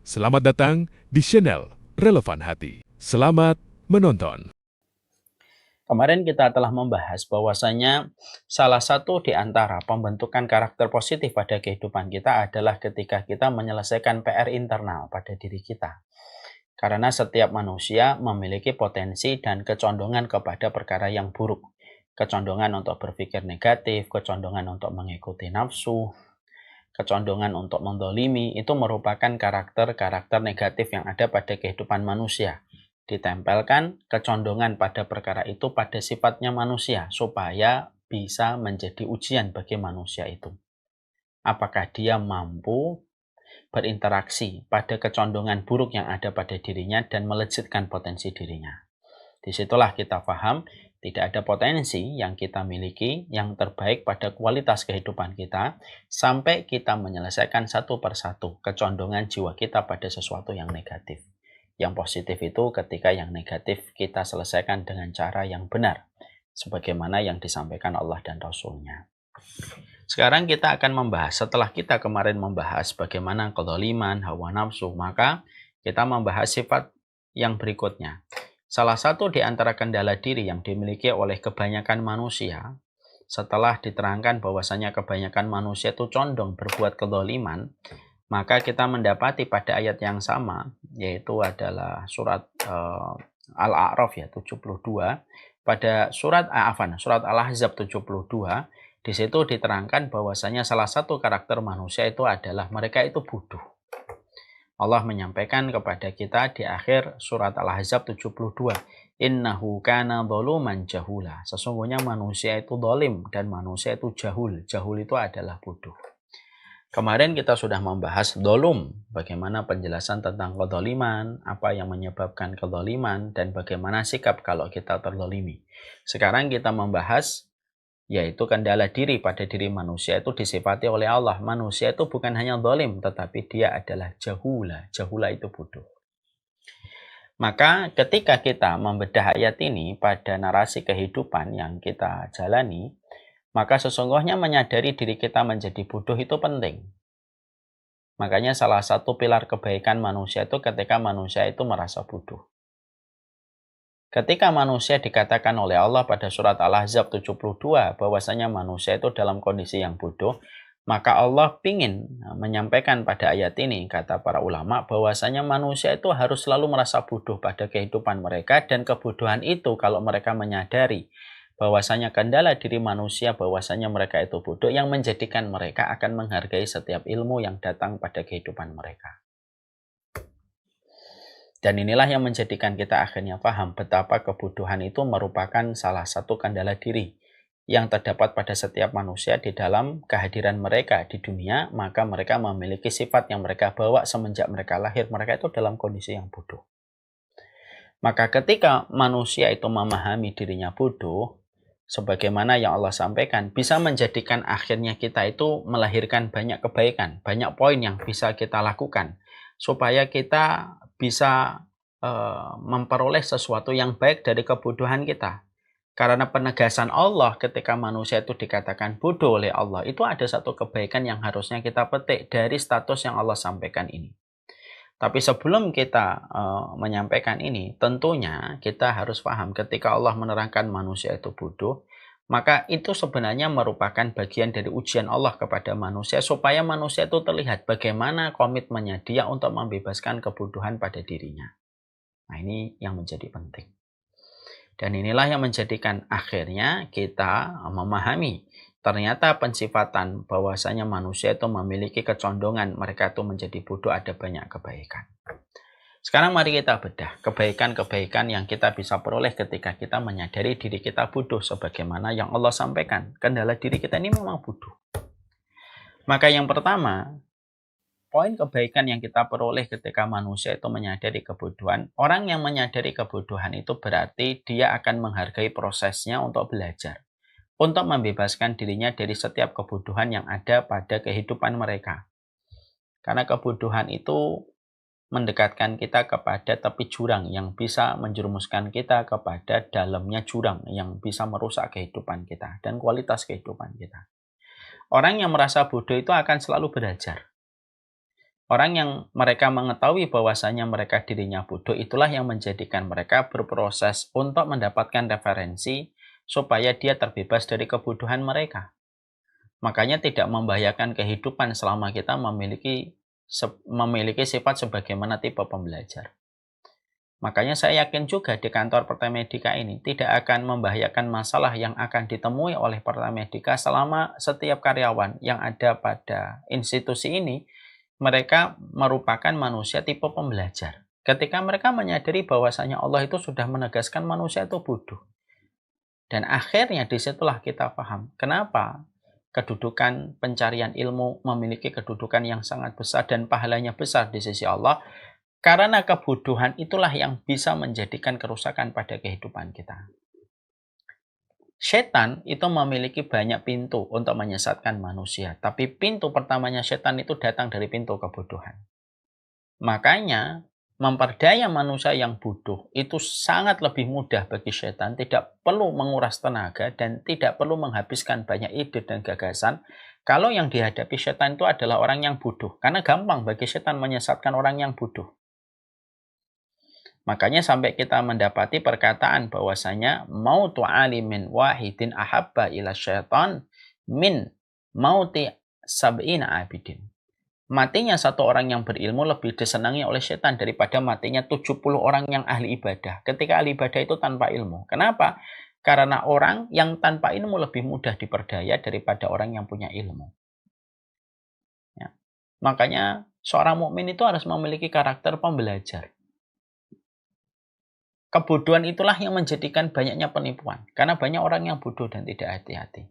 Selamat datang di channel Relevan Hati. Selamat menonton. Kemarin kita telah membahas bahwasanya salah satu di antara pembentukan karakter positif pada kehidupan kita adalah ketika kita menyelesaikan PR internal pada diri kita. Karena setiap manusia memiliki potensi dan kecondongan kepada perkara yang buruk. Kecondongan untuk berpikir negatif, kecondongan untuk mengikuti nafsu, kecondongan untuk mendolimi, itu merupakan karakter-karakter negatif yang ada pada kehidupan manusia. Ditempelkan kecondongan pada perkara itu pada sifatnya manusia, supaya bisa menjadi ujian bagi manusia itu. Apakah dia mampu berinteraksi pada kecondongan buruk yang ada pada dirinya dan melejitkan potensi dirinya. Disitulah kita paham tidak ada potensi yang kita miliki yang terbaik pada kualitas kehidupan kita sampai kita menyelesaikan satu persatu kecondongan jiwa kita pada sesuatu yang negatif. Yang positif itu ketika yang negatif kita selesaikan dengan cara yang benar, sebagaimana yang disampaikan Allah dan Rasul-Nya. Sekarang kita akan membahas, setelah kita kemarin membahas bagaimana kezaliman, hawa nafsu, maka kita membahas sifat yang berikutnya. Salah satu di antara kendala diri yang dimiliki oleh kebanyakan manusia, setelah diterangkan bahwasanya kebanyakan manusia itu condong berbuat kezaliman, maka kita mendapati pada ayat yang sama, yaitu adalah surat Al-A'raf ya 72, pada surat Al-Ahzab 72, di situ diterangkan bahwasanya salah satu karakter manusia itu adalah mereka itu bodoh. Allah menyampaikan kepada kita di akhir surat Al-Ahzab 72, innahu kana zaluman jahula. Sesungguhnya manusia itu zalim dan manusia itu jahul. Jahul itu adalah bodoh. Kemarin kita sudah membahas dzulum, bagaimana penjelasan tentang kezaliman, apa yang menyebabkan kezaliman, dan bagaimana sikap kalau kita terzalimi. Sekarang kita membahas yaitu kendala diri pada diri manusia itu disifati oleh Allah. Manusia itu bukan hanya zalim, tetapi dia adalah jahula. Jahula itu bodoh. Maka ketika kita membedah ayat ini pada narasi kehidupan yang kita jalani, maka sesungguhnya menyadari diri kita menjadi bodoh itu penting. Makanya salah satu pilar kebaikan manusia itu ketika manusia itu merasa bodoh. Ketika manusia dikatakan oleh Allah pada surat Al-Ahzab 72 bahwasanya manusia itu dalam kondisi yang bodoh, maka Allah ingin menyampaikan pada ayat ini, kata para ulama, bahwasanya manusia itu harus selalu merasa bodoh pada kehidupan mereka, dan kebodohan itu kalau mereka menyadari bahwasanya kendala diri manusia, bahwasanya mereka itu bodoh, yang menjadikan mereka akan menghargai setiap ilmu yang datang pada kehidupan mereka. Dan inilah yang menjadikan kita akhirnya paham betapa kebodohan itu merupakan salah satu kendala diri yang terdapat pada setiap manusia di dalam kehadiran mereka di dunia, maka mereka memiliki sifat yang mereka bawa semenjak mereka lahir, mereka itu dalam kondisi yang bodoh. Maka ketika manusia itu memahami dirinya bodoh, sebagaimana yang Allah sampaikan, bisa menjadikan akhirnya kita itu melahirkan banyak kebaikan, banyak poin yang bisa kita lakukan, supaya kita bisa memperoleh sesuatu yang baik dari kebodohan kita. Karena penegasan Allah ketika manusia itu dikatakan bodoh oleh Allah, itu ada satu kebaikan yang harusnya kita petik dari status yang Allah sampaikan ini. Tapi sebelum kita menyampaikan ini, tentunya kita harus paham ketika Allah menerangkan manusia itu bodoh, maka itu sebenarnya merupakan bagian dari ujian Allah kepada manusia supaya manusia itu terlihat bagaimana komitmennya dia untuk membebaskan kebodohan pada dirinya. Nah, ini yang menjadi penting. Dan inilah yang menjadikan akhirnya kita memahami ternyata pensifatan bahwasanya manusia itu memiliki kecondongan mereka itu menjadi bodoh ada banyak kebaikan. Sekarang mari kita bedah kebaikan-kebaikan yang kita bisa peroleh ketika kita menyadari diri kita bodoh sebagaimana yang Allah sampaikan. Kendala diri kita ini memang bodoh. Maka yang pertama, poin kebaikan yang kita peroleh ketika manusia itu menyadari kebodohan, orang yang menyadari kebodohan itu berarti dia akan menghargai prosesnya untuk belajar, untuk membebaskan dirinya dari setiap kebodohan yang ada pada kehidupan mereka. Karena kebodohan itu mendekatkan kita kepada tepi jurang yang bisa menjerumuskan kita kepada dalamnya jurang yang bisa merusak kehidupan kita dan kualitas kehidupan kita. Orang yang merasa bodoh itu akan selalu belajar. Orang yang mereka mengetahui bahwasanya mereka dirinya bodoh, itulah yang menjadikan mereka berproses untuk mendapatkan referensi supaya dia terbebas dari kebodohan mereka. Makanya tidak membahayakan kehidupan selama kita memiliki sifat sebagaimana tipe pembelajar. Makanya saya yakin juga di kantor Partai Medika ini tidak akan membahayakan masalah yang akan ditemui oleh Partai Medika selama setiap karyawan yang ada pada institusi ini, mereka merupakan manusia tipe pembelajar. Ketika mereka menyadari bahwasanya Allah itu sudah menegaskan manusia itu bodoh. Dan akhirnya disitulah kita paham kenapa kedudukan pencarian ilmu memiliki kedudukan yang sangat besar dan pahalanya besar di sisi Allah. Karena kebodohan itulah yang bisa menjadikan kerusakan pada kehidupan kita. Setan itu memiliki banyak pintu untuk menyesatkan manusia. Tapi pintu pertamanya setan itu datang dari pintu kebodohan. Makanya memperdaya manusia yang bodoh itu sangat lebih mudah bagi setan. Tidak perlu menguras tenaga dan tidak perlu menghabiskan banyak ide dan gagasan. Kalau yang dihadapi setan itu adalah orang yang bodoh. Karena gampang bagi setan menyesatkan orang yang bodoh. Makanya sampai kita mendapati perkataan bahwasanya mautu alimin wahidin ahabba ila syaitan min mauti sab'ina abidin. Matinya satu orang yang berilmu lebih disenangi oleh setan daripada matinya 70 orang yang ahli ibadah. Ketika ahli ibadah itu tanpa ilmu. Kenapa? Karena orang yang tanpa ilmu lebih mudah diperdaya daripada orang yang punya ilmu. Ya. Makanya seorang mukmin itu harus memiliki karakter pembelajar. Kebodohan itulah yang menjadikan banyaknya penipuan. Karena banyak orang yang bodoh dan tidak hati-hati.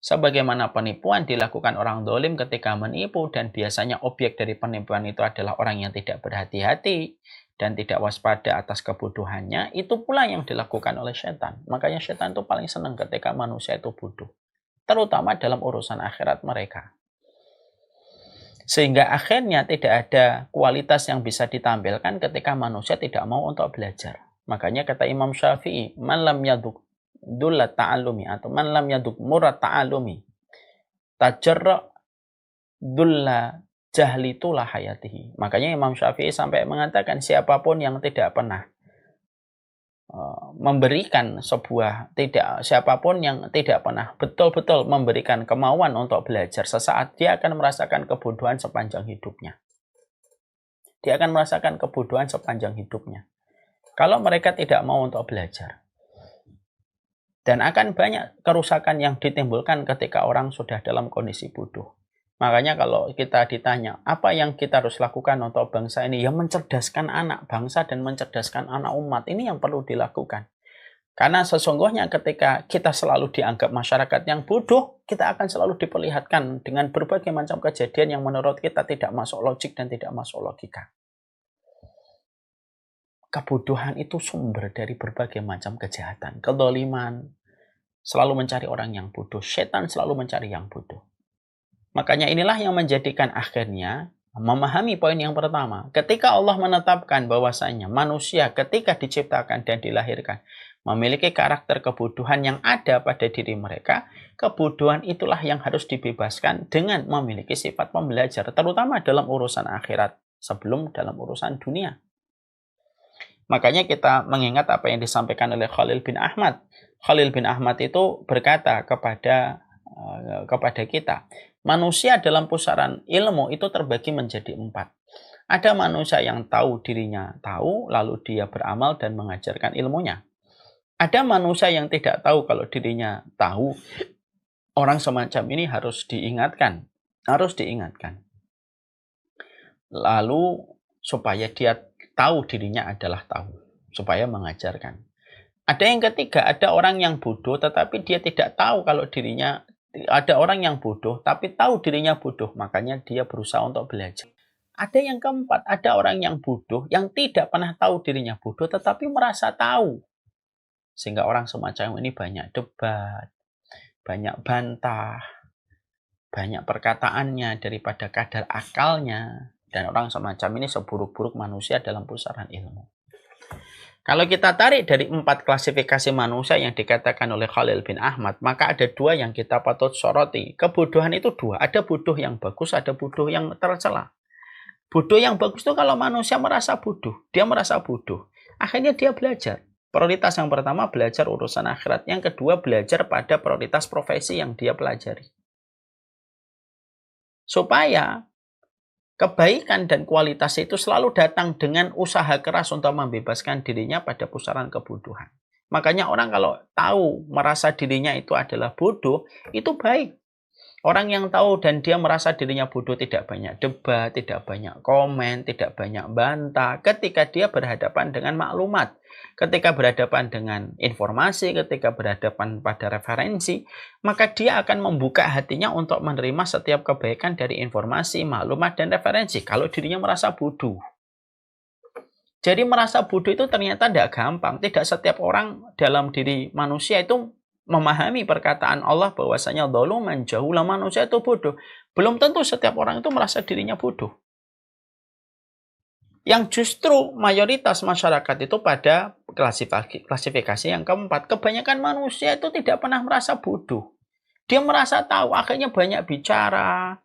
Sebagaimana penipuan dilakukan orang dolim ketika menipu dan biasanya objek dari penipuan itu adalah orang yang tidak berhati-hati dan tidak waspada atas kebodohannya, itu pula yang dilakukan oleh setan. Makanya setan itu paling senang ketika manusia itu bodoh. Terutama dalam urusan akhirat mereka. Sehingga akhirnya tidak ada kualitas yang bisa ditampilkan ketika manusia tidak mau untuk belajar. Makanya kata Imam Syafi'i, man lam yaduk dullat ta'allumi atau man lam yaduk murat ta'allumi tajarra dulla jahli tulah hayatihi. Makanya Imam Syafi'i sampai mengatakan siapapun yang tidak pernah memberikan siapapun yang tidak pernah betul-betul memberikan kemauan untuk belajar sesaat, dia akan merasakan kebodohan sepanjang hidupnya. Dia akan merasakan kebodohan sepanjang hidupnya. Kalau mereka tidak mau untuk belajar. Dan akan banyak kerusakan yang ditimbulkan ketika orang sudah dalam kondisi bodoh. Makanya kalau kita ditanya, apa yang kita harus lakukan untuk bangsa ini? Ya mencerdaskan anak bangsa dan mencerdaskan anak umat. Ini yang perlu dilakukan. Karena sesungguhnya ketika kita selalu dianggap masyarakat yang bodoh, kita akan selalu diperlihatkan dengan berbagai macam kejadian yang menurut kita tidak masuk logik dan tidak masuk logika. Kebodohan itu sumber dari berbagai macam kejahatan. Kedzaliman selalu mencari orang yang bodoh. Setan selalu mencari yang bodoh. Makanya inilah yang menjadikan akhirnya memahami poin yang pertama. Ketika Allah menetapkan bahwasanya manusia ketika diciptakan dan dilahirkan memiliki karakter kebodohan yang ada pada diri mereka, kebodohan itulah yang harus dibebaskan dengan memiliki sifat pembelajar, terutama dalam urusan akhirat sebelum dalam urusan dunia. Makanya kita mengingat apa yang disampaikan oleh Khalil bin Ahmad. Khalil bin Ahmad itu berkata kepada kita, manusia dalam pusaran ilmu itu terbagi menjadi 4. Ada manusia yang tahu dirinya tahu, lalu dia beramal dan mengajarkan ilmunya. Ada manusia yang tidak tahu kalau dirinya tahu. Orang semacam ini harus diingatkan. Lalu supaya dia tahu dirinya adalah tahu, supaya mengajarkan. Ada yang ketiga, ada orang yang bodoh tetapi dia tidak tahu kalau dirinya, ada orang yang bodoh tapi tahu dirinya bodoh, makanya dia berusaha untuk belajar. Ada yang keempat, ada orang yang bodoh yang tidak pernah tahu dirinya bodoh tetapi merasa tahu. Sehingga orang semacam ini banyak debat, banyak bantah, banyak perkataannya daripada kadar akalnya. Dan orang semacam ini seburuk-buruk manusia dalam pusaran ilmu. Kalau kita tarik dari 4 klasifikasi manusia yang dikatakan oleh Khalil bin Ahmad, maka ada 2 yang kita patut soroti. Kebodohan itu 2. Ada bodoh yang bagus, ada bodoh yang tercela. Bodoh yang bagus itu kalau manusia merasa bodoh. Dia merasa bodoh. Akhirnya dia belajar. Prioritas yang pertama belajar urusan akhirat. Yang kedua belajar pada prioritas profesi yang dia pelajari. Supaya kebaikan dan kualitas itu selalu datang dengan usaha keras untuk membebaskan dirinya pada pusaran kebodohan. Makanya orang kalau tahu merasa dirinya itu adalah bodoh, itu baik. Orang yang tahu dan dia merasa dirinya bodoh tidak banyak debat, tidak banyak komen, tidak banyak bantah. Ketika dia berhadapan dengan maklumat, ketika berhadapan dengan informasi, ketika berhadapan pada referensi, maka dia akan membuka hatinya untuk menerima setiap kebaikan dari informasi, maklumat, dan referensi. Kalau dirinya merasa bodoh. Jadi merasa bodoh itu ternyata tidak gampang. Tidak setiap orang dalam diri manusia itu memahami perkataan Allah bahwasanya zaluman jahula, manusia itu bodoh. Belum tentu setiap orang itu merasa dirinya bodoh. Yang justru mayoritas masyarakat itu pada klasifikasi yang keempat. Kebanyakan manusia itu tidak pernah merasa bodoh. Dia merasa tahu, akhirnya banyak bicara,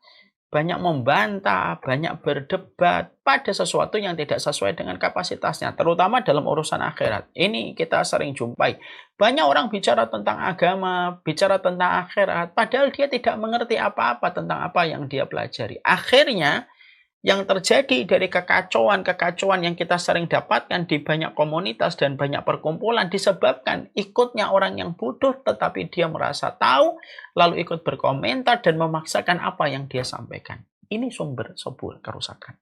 banyak membantah, banyak berdebat pada sesuatu yang tidak sesuai dengan kapasitasnya, terutama dalam urusan akhirat. Ini kita sering jumpai. Banyak orang bicara tentang agama, bicara tentang akhirat, padahal dia tidak mengerti apa-apa tentang apa yang dia pelajari. Akhirnya, yang terjadi dari kekacauan yang kita sering dapatkan di banyak komunitas dan banyak perkumpulan disebabkan ikutnya orang yang bodoh tetapi dia merasa tahu lalu ikut berkomentar dan memaksakan apa yang dia sampaikan. Ini sumber sebuah kerusakan.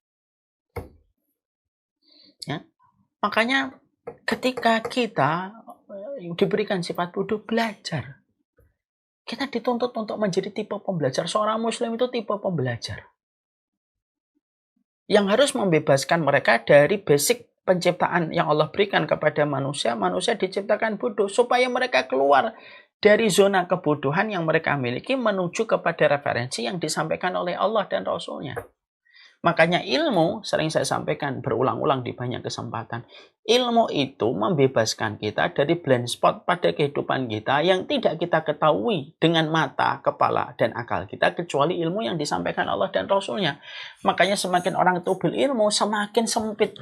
Ya. Makanya ketika kita diberikan sifat bodoh, belajar. Kita dituntut untuk menjadi tipe pembelajar. Seorang muslim itu tipe pembelajar yang harus membebaskan mereka dari basic penciptaan yang Allah berikan kepada manusia. Manusia diciptakan bodoh supaya mereka keluar dari zona kebodohan yang mereka miliki menuju kepada referensi yang disampaikan oleh Allah dan Rasul-Nya. Makanya ilmu, sering saya sampaikan berulang-ulang di banyak kesempatan, ilmu itu membebaskan kita dari blind spot pada kehidupan kita yang tidak kita ketahui dengan mata, kepala, dan akal kita, kecuali ilmu yang disampaikan Allah dan Rasul-Nya. Makanya semakin orang itu berilmu, semakin sempit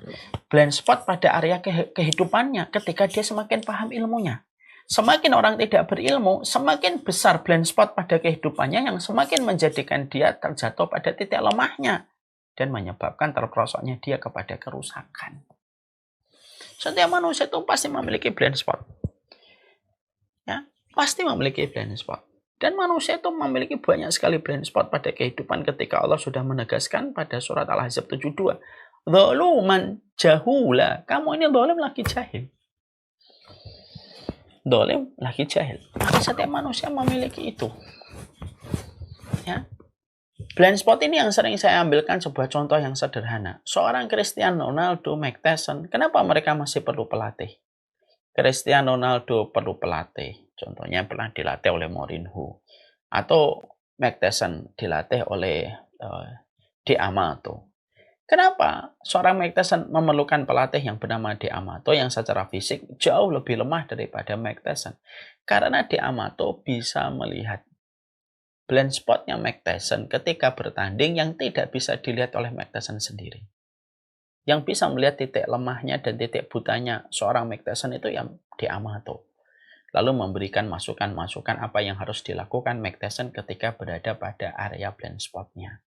blind spot pada area kehidupannya ketika dia semakin paham ilmunya. Semakin orang tidak berilmu, semakin besar blind spot pada kehidupannya yang semakin menjadikan dia terjatuh pada titik lemahnya dan menyebabkan terperosoknya dia kepada kerusakan. Setiap manusia itu pasti memiliki blind spot. Ya, pasti memiliki blind spot. Dan manusia itu memiliki banyak sekali blind spot pada kehidupan ketika Allah sudah menegaskan pada surat Al-Ahzab 72. Zaluman jahula. Kamu ini zalim lagi jahil. Zalim lagi jahil. Maka setiap manusia memiliki itu. Ya. Blind spot ini yang sering saya ambilkan sebuah contoh yang sederhana. Seorang Cristiano Ronaldo, Mike Tyson, kenapa mereka masih perlu pelatih? Cristiano Ronaldo perlu pelatih. Contohnya pernah dilatih oleh Mourinho. Atau Mike Tyson dilatih oleh De Amato. Kenapa seorang Mike Tyson memerlukan pelatih yang bernama De Amato yang secara fisik jauh lebih lemah daripada Mike Tyson? Karena De Amato bisa melihat blind spotnya Mike Tyson ketika bertanding yang tidak bisa dilihat oleh Mike Tyson sendiri. Yang bisa melihat titik lemahnya dan titik butanya seorang Mike Tyson itu yang De Amato. Lalu memberikan masukan-masukan apa yang harus dilakukan Mike Tyson ketika berada pada area blind spotnya.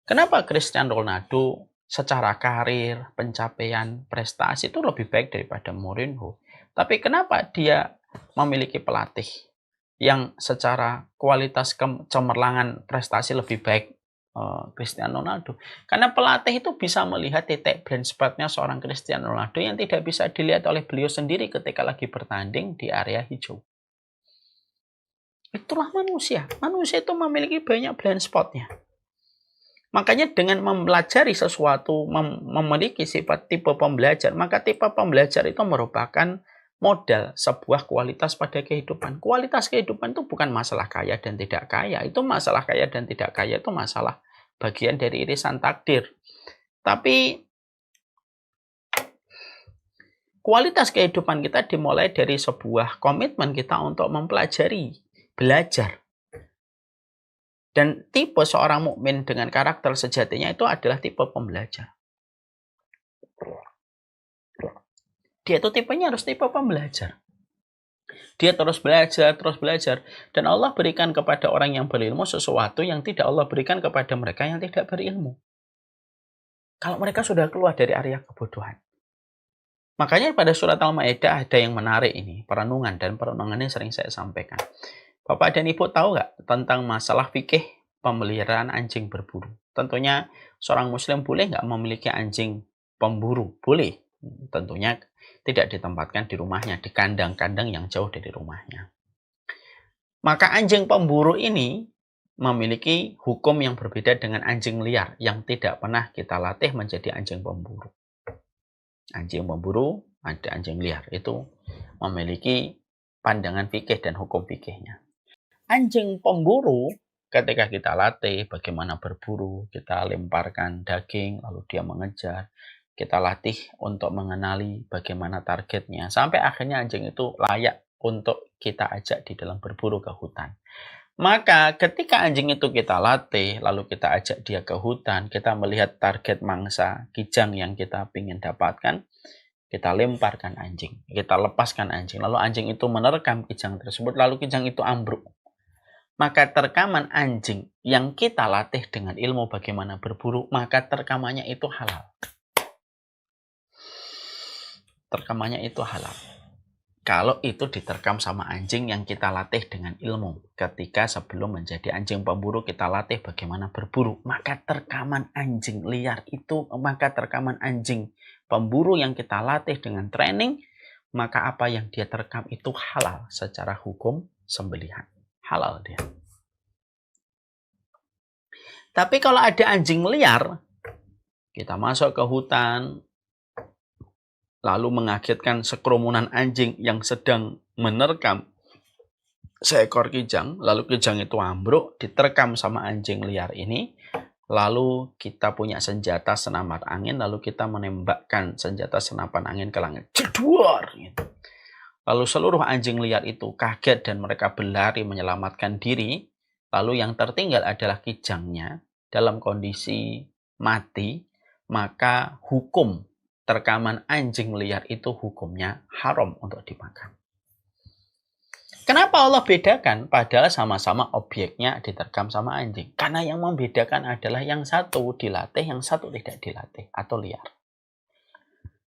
Kenapa Cristiano Ronaldo secara karir, pencapaian, prestasi itu lebih baik daripada Mourinho? Tapi kenapa dia memiliki pelatih yang secara kualitas cemerlangan prestasi lebih baik Cristiano Ronaldo? Karena pelatih itu bisa melihat titik blind spotnya seorang Cristiano Ronaldo yang tidak bisa dilihat oleh beliau sendiri ketika lagi bertanding di area hijau. Itulah manusia. Manusia itu memiliki banyak blind spotnya. Makanya dengan mempelajari sesuatu, memiliki sifat tipe pembelajar, maka tipe pembelajar itu merupakan modal sebuah kualitas pada kehidupan. Kualitas kehidupan itu bukan masalah kaya dan tidak kaya. Itu masalah kaya dan tidak kaya itu masalah bagian dari irisan takdir. Tapi kualitas kehidupan kita dimulai dari sebuah komitmen kita untuk mempelajari, belajar. Dan tipe seorang mukmin dengan karakter sejatinya itu adalah tipe pembelajar. Dia itu tipenya harus tipe pembelajar. Dia terus belajar. Dan Allah berikan kepada orang yang berilmu sesuatu yang tidak Allah berikan kepada mereka yang tidak berilmu. Kalau mereka sudah keluar dari area kebodohan. Makanya pada surat Al-Maidah ada yang menarik ini, perenungan, dan perenungannya sering saya sampaikan. Bapak dan Ibu tahu nggak tentang masalah fikih pemeliharaan anjing berburu? Tentunya seorang muslim boleh nggak memiliki anjing pemburu? Boleh. Tentunya tidak ditempatkan di rumahnya, di kandang-kandang yang jauh dari rumahnya. Maka anjing pemburu ini memiliki hukum yang berbeda dengan anjing liar yang tidak pernah kita latih menjadi anjing pemburu. Anjing pemburu, ada anjing liar, itu memiliki pandangan fikih dan hukum fikihnya. Anjing pemburu, ketika kita latih bagaimana berburu, kita lemparkan daging, lalu dia mengejar, kita latih untuk mengenali bagaimana targetnya, sampai akhirnya anjing itu layak untuk kita ajak di dalam berburu ke hutan. Maka ketika anjing itu kita latih, lalu kita ajak dia ke hutan, kita melihat target mangsa kijang yang kita ingin dapatkan, kita lemparkan anjing, kita lepaskan anjing, lalu anjing itu menerkam kijang tersebut, lalu kijang itu ambruk. Maka terkaman anjing yang kita latih dengan ilmu bagaimana berburu, maka terkamannya itu halal. Terkamannya itu halal. Kalau itu diterkam sama anjing yang kita latih dengan ilmu. Ketika sebelum menjadi anjing pemburu kita latih bagaimana berburu. Maka terkaman anjing liar itu, maka terkaman anjing pemburu yang kita latih dengan training, maka apa yang dia terkam itu halal secara hukum sembelihan. Halal dia. Tapi kalau ada anjing liar, kita masuk ke hutan, lalu mengagetkan sekerumunan anjing yang sedang menerkam seekor kijang, lalu kijang itu ambruk, diterkam sama anjing liar ini, lalu kita punya senjata senapan angin, lalu kita menembakkan senjata senapan angin ke langit. Jedor! Gitu. Lalu seluruh anjing liar itu kaget dan mereka berlari menyelamatkan diri, lalu yang tertinggal adalah kijangnya dalam kondisi mati, maka hukum terkaman anjing liar itu hukumnya haram untuk dimakan. Kenapa Allah bedakan? Padahal sama-sama objeknya diterkam sama anjing. Karena yang membedakan adalah yang satu dilatih, yang satu tidak dilatih atau liar.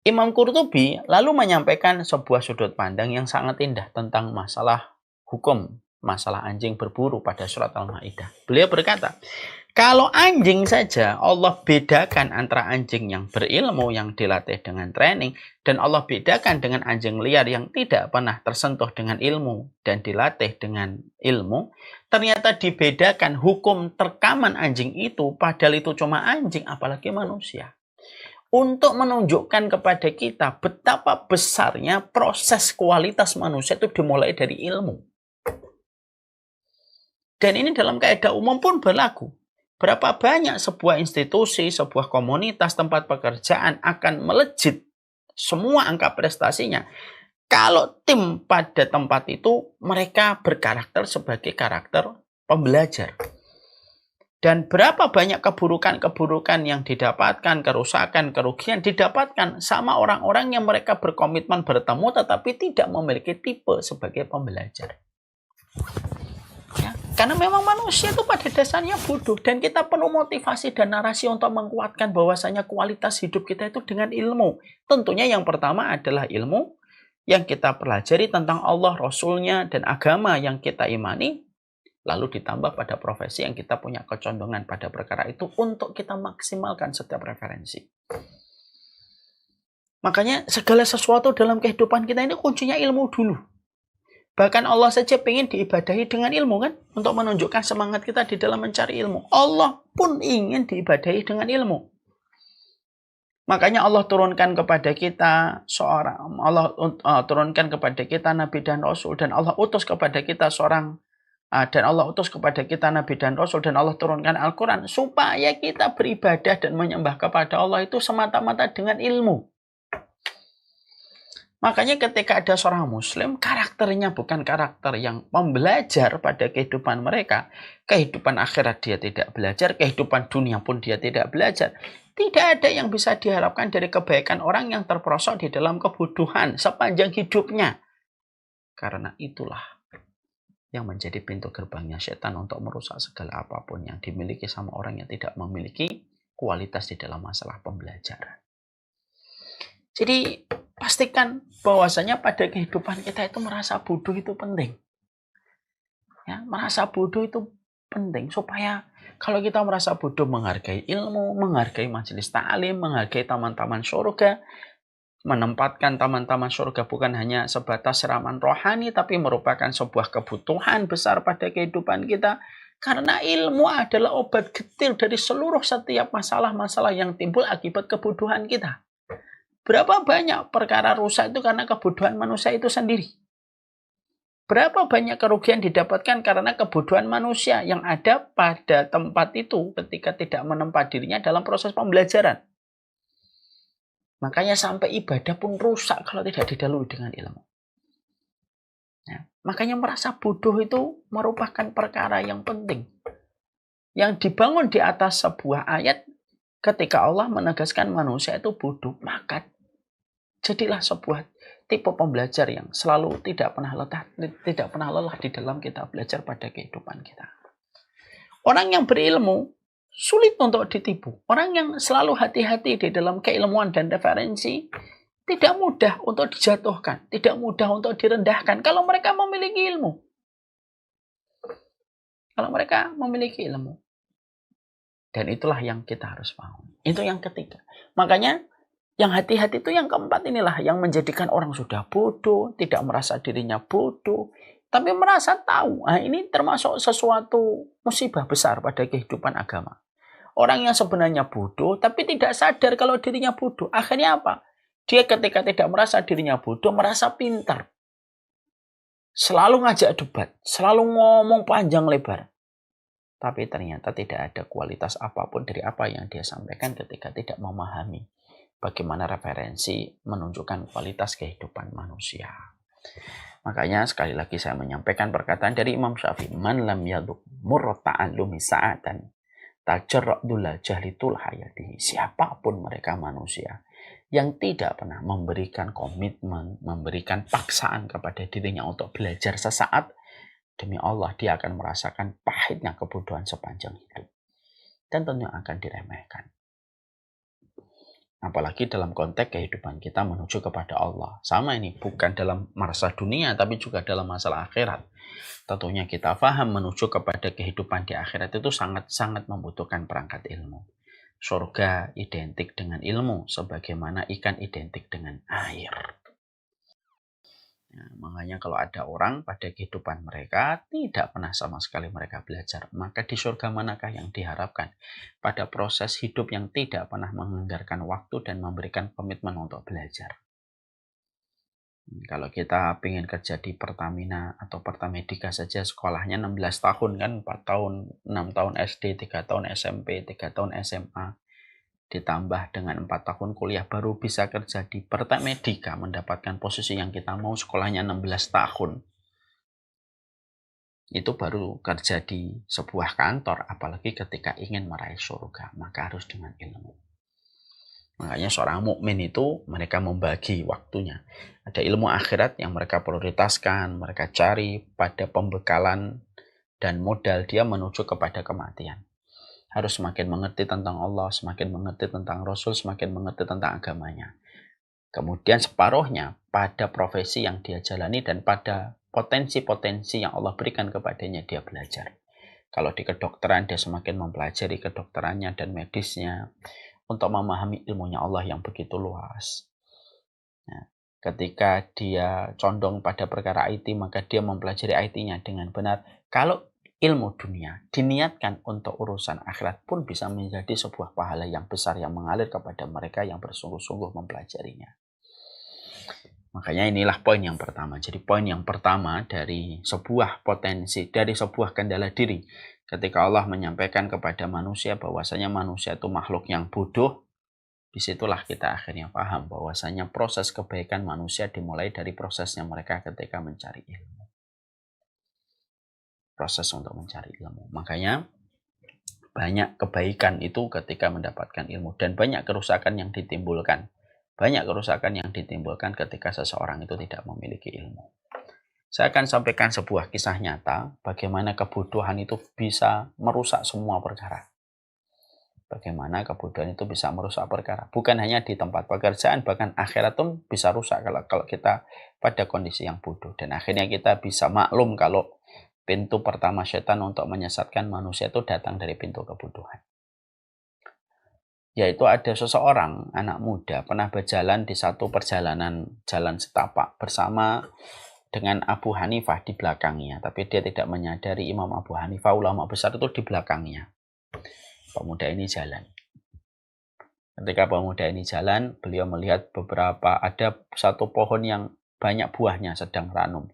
Imam Qurtubi lalu menyampaikan sebuah sudut pandang yang sangat indah tentang masalah hukum, masalah anjing berburu pada surat Al-Maidah. Beliau berkata, kalau anjing saja Allah bedakan antara anjing yang berilmu yang dilatih dengan training dan Allah bedakan dengan anjing liar yang tidak pernah tersentuh dengan ilmu dan dilatih dengan ilmu, ternyata dibedakan hukum terkaman anjing itu padahal itu cuma anjing apalagi manusia. Untuk menunjukkan kepada kita betapa besarnya proses kualitas manusia itu dimulai dari ilmu. Dan ini dalam kaidah umum pun berlaku. Berapa banyak sebuah institusi, sebuah komunitas, tempat pekerjaan akan melejit semua angka prestasinya kalau tim pada tempat itu mereka berkarakter sebagai karakter pembelajar. Dan berapa banyak keburukan-keburukan yang didapatkan, kerusakan, kerugian didapatkan sama orang-orang yang mereka berkomitmen bertemu tetapi tidak memiliki tipe sebagai pembelajar. Karena memang manusia itu pada dasarnya bodoh dan kita perlu motivasi dan narasi untuk menguatkan bahwasanya kualitas hidup kita itu dengan ilmu. Tentunya yang pertama adalah ilmu yang kita pelajari tentang Allah, Rasulnya, dan agama yang kita imani. Lalu ditambah pada profesi yang kita punya kecondongan pada perkara itu untuk kita maksimalkan setiap referensi. Makanya segala sesuatu dalam kehidupan kita ini kuncinya ilmu dulu. Bahkan Allah saja ingin diibadahi dengan ilmu kan? Untuk menunjukkan semangat kita di dalam mencari ilmu. Allah pun ingin diibadahi dengan ilmu. Makanya Allah turunkan kepada kita turunkan kepada kita Nabi dan Rasul. Dan Allah utus kepada kita Nabi dan Rasul. Dan Allah turunkan Al-Quran. Supaya kita beribadah dan menyembah kepada Allah itu semata-mata dengan ilmu. Makanya ketika ada seorang muslim, karakternya bukan karakter yang pembelajar pada kehidupan mereka. Kehidupan akhirat dia tidak belajar, kehidupan dunia pun dia tidak belajar. Tidak ada yang bisa diharapkan dari kebaikan orang yang terperosok di dalam kebodohan sepanjang hidupnya. Karena itulah yang menjadi pintu gerbangnya setan untuk merusak segala apapun yang dimiliki sama orang yang tidak memiliki kualitas di dalam masalah pembelajaran. Jadi pastikan bahwasanya pada kehidupan kita itu merasa bodoh itu penting. Ya, merasa bodoh itu penting supaya kalau kita merasa bodoh menghargai ilmu, menghargai majelis ta'lim, menghargai taman-taman surga, menempatkan taman-taman surga bukan hanya sebatas siraman rohani tapi merupakan sebuah kebutuhan besar pada kehidupan kita. Karena ilmu adalah obat getir dari seluruh setiap masalah-masalah yang timbul akibat kebodohan kita. Berapa banyak perkara rusak itu karena kebodohan manusia itu sendiri. Berapa banyak kerugian didapatkan karena kebodohan manusia yang ada pada tempat itu ketika tidak menempat dirinya dalam proses pembelajaran. Makanya sampai ibadah pun rusak kalau tidak didahului dengan ilmu. Ya, makanya merasa bodoh itu merupakan perkara yang penting. Yang dibangun di atas sebuah ayat ketika Allah menegaskan manusia itu bodoh, maka jadilah sebuah tipe pembelajar yang selalu tidak pernah lelah di dalam kita belajar pada kehidupan kita. Orang yang berilmu sulit untuk ditipu. Orang yang selalu hati-hati di dalam keilmuan dan referensi tidak mudah untuk dijatuhkan, tidak mudah untuk direndahkan kalau mereka memiliki ilmu. Kalau mereka memiliki ilmu. Dan itulah yang kita harus paham. Itu yang ketiga. Makanya yang hati-hati itu yang keempat inilah yang menjadikan orang sudah bodoh, tidak merasa dirinya bodoh, tapi merasa tahu. Nah, ini termasuk sesuatu musibah besar pada kehidupan agama. Orang yang sebenarnya bodoh, tapi tidak sadar kalau dirinya bodoh. Akhirnya apa? Dia ketika tidak merasa dirinya bodoh, merasa pintar. Selalu ngajak debat, selalu ngomong panjang lebar. Tapi ternyata tidak ada kualitas apapun dari apa yang dia sampaikan ketika tidak memahami bagaimana referensi menunjukkan kualitas kehidupan manusia. Makanya sekali lagi saya menyampaikan perkataan dari Imam Syafi'i, man lam yaduk murta'allumi sa'atan tajarra'dul jahlitul hayati. Siapapun mereka manusia yang tidak pernah memberikan komitmen, memberikan paksaan kepada dirinya untuk belajar sesaat, demi Allah dia akan merasakan pahitnya kebodohan sepanjang hidup. Dan tentunya akan diremehkan. Apalagi dalam konteks kehidupan kita menuju kepada Allah. Sama ini, bukan dalam masalah dunia, tapi juga dalam masalah akhirat. Tentunya kita paham menuju kepada kehidupan di akhirat itu sangat-sangat membutuhkan perangkat ilmu. Surga identik dengan ilmu, sebagaimana ikan identik dengan air. Ya, makanya kalau ada orang pada kehidupan mereka tidak pernah sama sekali mereka belajar, maka di surga manakah yang diharapkan pada proses hidup yang tidak pernah menganggarkan waktu dan memberikan komitmen untuk belajar. Kalau kita ingin kerja di Pertamina atau Pertamedika saja sekolahnya 16 tahun kan, 4 tahun, 6 tahun SD, 3 tahun SMP, 3 tahun SMA. Ditambah dengan 4 tahun kuliah baru bisa kerja di Pertamedika mendapatkan posisi yang kita mau, sekolahnya 16 tahun. Itu baru kerja di sebuah kantor, apalagi ketika ingin meraih surga, maka harus dengan ilmu. Makanya seorang mukmin itu mereka membagi waktunya. Ada ilmu akhirat yang mereka prioritaskan, mereka cari pada pembekalan dan modal dia menuju kepada kematian. Harus semakin mengerti tentang Allah, semakin mengerti tentang Rasul, semakin mengerti tentang agamanya. Kemudian separuhnya pada profesi yang dia jalani dan pada potensi-potensi yang Allah berikan kepadanya dia belajar. Kalau di kedokteran dia semakin mempelajari kedokterannya dan medisnya untuk memahami ilmunya Allah yang begitu luas. Nah, ketika dia condong pada perkara IT, maka dia mempelajari IT-nya dengan benar. Kalau ilmu dunia diniatkan untuk urusan akhirat pun bisa menjadi sebuah pahala yang besar yang mengalir kepada mereka yang bersungguh-sungguh mempelajarinya. Makanya inilah poin yang pertama. Jadi poin yang pertama dari sebuah potensi, dari sebuah kendala diri. Ketika Allah menyampaikan kepada manusia bahwasanya manusia itu makhluk yang bodoh, Disitulah kita akhirnya paham bahwasanya proses kebaikan manusia dimulai dari prosesnya mereka ketika mencari ilmu. Proses untuk mencari ilmu. Makanya banyak kebaikan itu ketika mendapatkan ilmu dan banyak kerusakan yang ditimbulkan. Banyak kerusakan yang ditimbulkan ketika seseorang itu tidak memiliki ilmu. Saya akan sampaikan sebuah kisah nyata bagaimana kebodohan itu bisa merusak semua perkara. Bagaimana kebodohan itu bisa merusak perkara. Bukan hanya di tempat pekerjaan, bahkan akhirat pun bisa rusak kalau kita pada kondisi yang bodoh. Dan akhirnya kita bisa maklum kalau pintu pertama setan untuk menyesatkan manusia itu datang dari pintu kebodohan. Yaitu ada seseorang, anak muda, pernah berjalan di satu perjalanan jalan setapak bersama dengan Abu Hanifah di belakangnya. Tapi dia tidak menyadari Imam Abu Hanifah, ulama besar itu di belakangnya. Pemuda ini jalan. Ketika pemuda ini jalan, beliau melihat ada satu pohon yang banyak buahnya sedang ranum.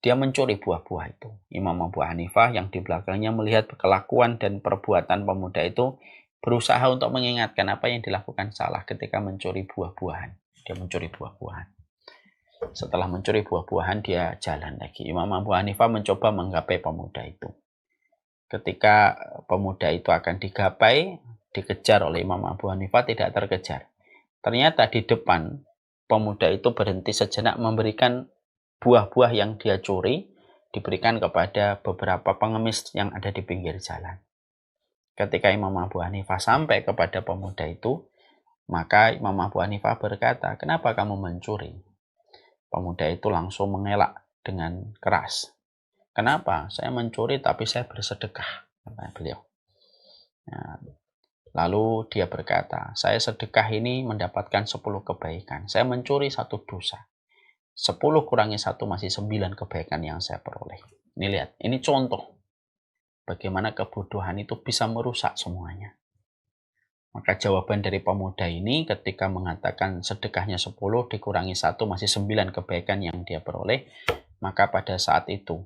Dia mencuri buah-buah itu. Imam Abu Hanifah yang di belakangnya melihat kelakuan dan perbuatan pemuda itu, berusaha untuk mengingatkan apa yang dilakukan salah ketika mencuri buah-buahan. Dia mencuri buah-buahan. Setelah mencuri buah-buahan, dia jalan lagi. Imam Abu Hanifah mencoba menggapai pemuda itu. Ketika pemuda itu akan digapai, dikejar oleh Imam Abu Hanifah, tidak terkejar. Ternyata di depan, pemuda itu berhenti sejenak memberikan buah-buah yang dia curi, diberikan kepada beberapa pengemis yang ada di pinggir jalan. Ketika Imam Abu Hanifah sampai kepada pemuda itu, maka Imam Abu Hanifah berkata, "Kenapa kamu mencuri?" Pemuda itu langsung mengelak dengan keras. "Kenapa? Saya mencuri tapi saya bersedekah," kata beliau. Nah, lalu dia berkata, "Saya sedekah ini mendapatkan 10 kebaikan. Saya mencuri 1 dosa. 10 kurangi 1 masih 9 kebaikan yang saya peroleh." Ini lihat, ini contoh bagaimana kebodohan itu bisa merusak semuanya. Maka jawaban dari pemuda ini ketika mengatakan sedekahnya 10 dikurangi 1 masih 9 kebaikan yang dia peroleh, maka pada saat itu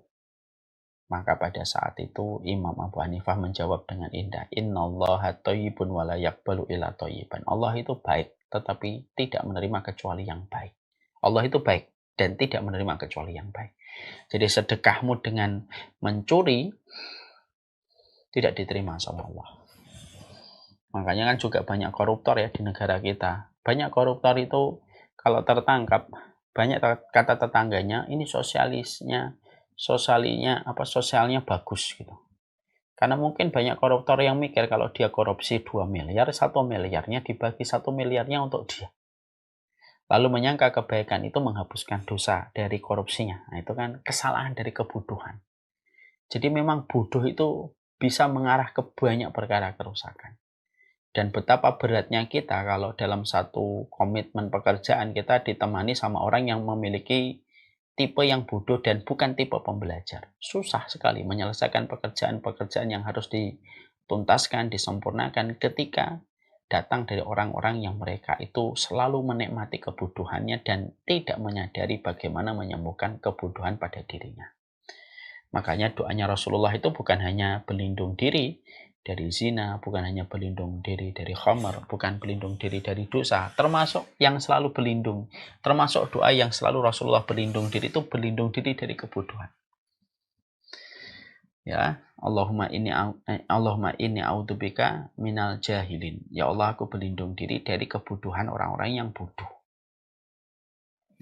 Imam Abu Hanifah menjawab dengan indah, "Innallaha thayyibun wa la yaqbalu illa thayyiban." Allah itu baik, tetapi tidak menerima kecuali yang baik. Allah itu baik dan tidak menerima kecuali yang baik. Jadi sedekahmu dengan mencuri tidak diterima sama Allah. Makanya kan juga banyak koruptor ya di negara kita. Banyak koruptor itu kalau tertangkap, banyak kata tetangganya, ini sosialnya bagus gitu. Karena mungkin banyak koruptor yang mikir kalau dia korupsi 2 miliar, 1 miliarnya dibagi 1 miliarnya untuk dia. Lalu menyangka kebaikan itu menghapuskan dosa dari korupsinya. Nah, itu kan kesalahan dari kebodohan. Jadi memang bodoh itu bisa mengarah ke banyak perkara kerusakan. Dan betapa beratnya kita kalau dalam satu komitmen pekerjaan kita ditemani sama orang yang memiliki tipe yang bodoh dan bukan tipe pembelajar. Susah sekali menyelesaikan pekerjaan-pekerjaan yang harus dituntaskan, disempurnakan ketika datang dari orang-orang yang mereka itu selalu menikmati kebodohannya dan tidak menyadari bagaimana menyembuhkan kebodohan pada dirinya. Makanya doanya Rasulullah itu bukan hanya berlindung diri dari zina, bukan hanya berlindung diri dari khamar, bukan berlindung diri dari dosa, termasuk yang selalu berlindung, termasuk doa yang selalu Rasulullah berlindung diri itu berlindung diri dari kebodohan. Ya, Allahumma inni a'udzubika minal jahilin. Ya Allah, aku berlindung diri dari kebodohan orang-orang yang bodoh.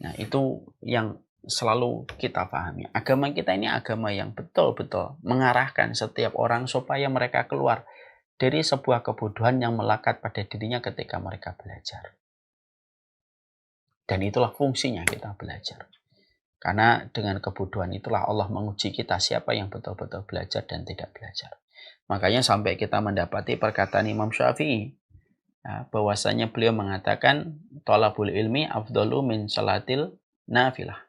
Nah, itu yang selalu kita pahami. Agama kita ini agama yang betul-betul mengarahkan setiap orang supaya mereka keluar dari sebuah kebodohan yang melekat pada dirinya ketika mereka belajar. Dan itulah fungsinya kita belajar. Karena dengan kebodohan itulah Allah menguji kita siapa yang betul-betul belajar dan tidak belajar. Makanya sampai kita mendapati perkataan Imam Syafi'i, bahwasanya beliau mengatakan thalabul ilmi afdalu min salatil nafilah.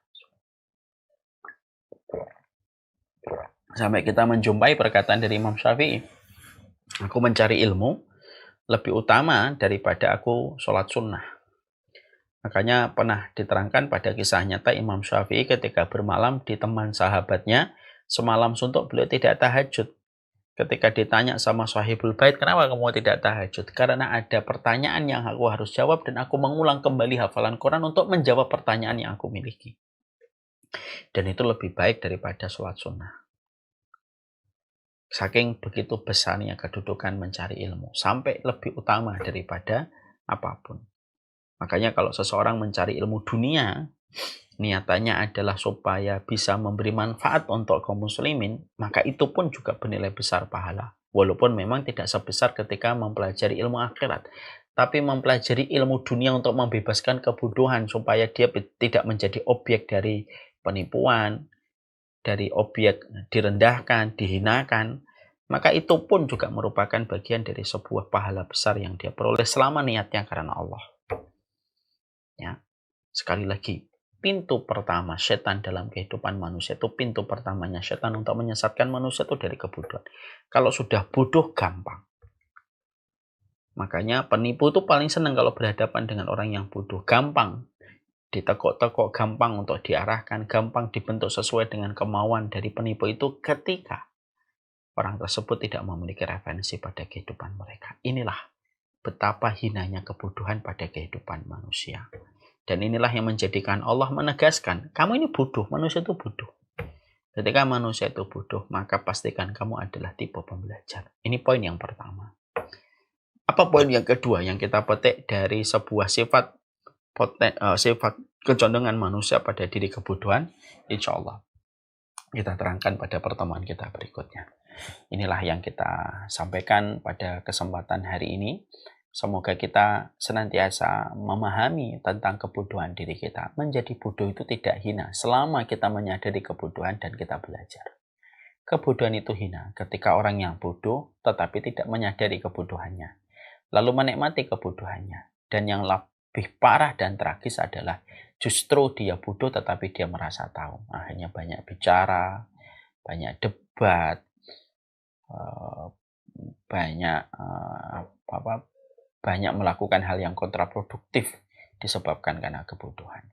Sampai kita menjumpai perkataan dari Imam Syafi'i, aku mencari ilmu lebih utama daripada aku sholat sunnah. Makanya pernah diterangkan pada kisah nyata Imam Syafi'i ketika bermalam di teman sahabatnya, semalam suntuk beliau tidak tahajud. Ketika ditanya sama Sahibul Bait, kenapa kamu tidak tahajud? Karena ada pertanyaan yang aku harus jawab dan aku mengulang kembali hafalan Quran untuk menjawab pertanyaan yang aku miliki. Dan itu lebih baik daripada sholat sunnah. Saking begitu besarnya kedudukan mencari ilmu, sampai lebih utama daripada apapun. Makanya kalau seseorang mencari ilmu dunia, niatannya adalah supaya bisa memberi manfaat untuk kaum muslimin, maka itu pun juga bernilai besar pahala. Walaupun memang tidak sebesar ketika mempelajari ilmu akhirat. Tapi mempelajari ilmu dunia untuk membebaskan kebodohan supaya dia tidak menjadi objek dari penipuan, dari objek direndahkan, dihinakan, maka itu pun juga merupakan bagian dari sebuah pahala besar yang dia peroleh selama niatnya karena Allah. Ya. Sekali lagi, pintu pertama setan dalam kehidupan manusia itu, pintu pertamanya setan untuk menyesatkan manusia itu dari kebodohan. Kalau sudah bodoh, gampang. Makanya penipu itu paling senang kalau berhadapan dengan orang yang bodoh. Gampang ditekuk-tekuk, gampang untuk diarahkan, gampang dibentuk sesuai dengan kemauan dari penipu itu ketika orang tersebut tidak memiliki referensi pada kehidupan mereka. Inilah betapa hinanya kebodohan pada kehidupan manusia. Dan inilah yang menjadikan Allah menegaskan, kamu ini bodoh, manusia itu bodoh. Ketika manusia itu bodoh, maka pastikan kamu adalah tipe pembelajar. Ini poin yang pertama. Apa poin yang kedua yang kita petik dari sebuah sifat kecondongan manusia pada diri kebodohan? Insya Allah kita terangkan pada pertemuan kita berikutnya. Inilah yang kita sampaikan pada kesempatan hari ini. Semoga kita senantiasa memahami tentang kebodohan diri kita. Menjadi bodoh itu tidak hina selama kita menyadari kebodohan dan kita belajar. Kebodohan itu hina ketika orang yang bodoh tetapi tidak menyadari kebodohannya, lalu menikmati kebodohannya. Dan yang lebih parah dan tragis adalah justru dia bodoh tetapi dia merasa tahu. Akhirnya banyak bicara, banyak debat, banyak melakukan hal yang kontraproduktif disebabkan karena kebodohan.